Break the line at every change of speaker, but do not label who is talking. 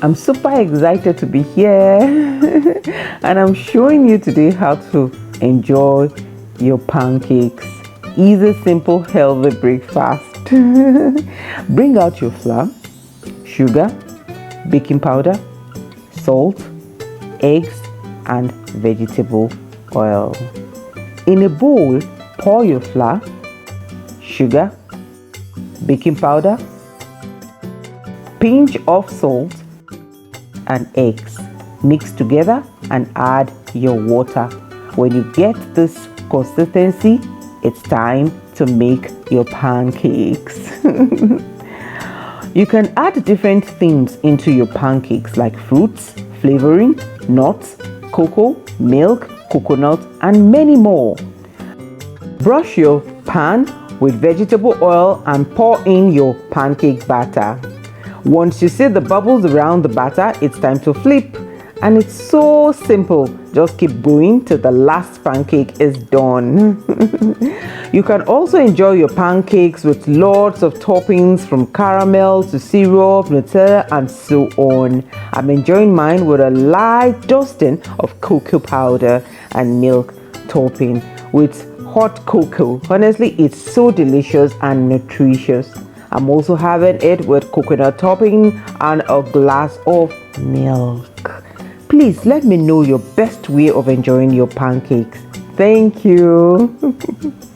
I'm super excited to be here and I'm showing you today how to enjoy your pancakes. Easy, simple, healthy breakfast. Bring out your flour, sugar, baking powder, salt, eggs and vegetable oil. In a bowl, pour your flour, sugar, baking powder, pinch of salt and eggs. Mix together and add your water. When you get this consistency, it's time to make your pancakes. You can add different things into your pancakes like fruits, flavoring, nuts, cocoa, milk, coconut, and many more. Brush your pan with vegetable oil and pour in your pancake batter. Once you see the bubbles around the batter, it's time to flip. And it's so simple. Just keep going till the last pancake is done. You can also enjoy your pancakes with lots of toppings from caramel to syrup, Nutella, and so on. I'm enjoying mine with a light dusting of cocoa powder and milk topping with hot cocoa. Honestly, it's so delicious and nutritious. I'm also having it with coconut topping and a glass of milk. Please let me know your best way of enjoying your pancakes. Thank you.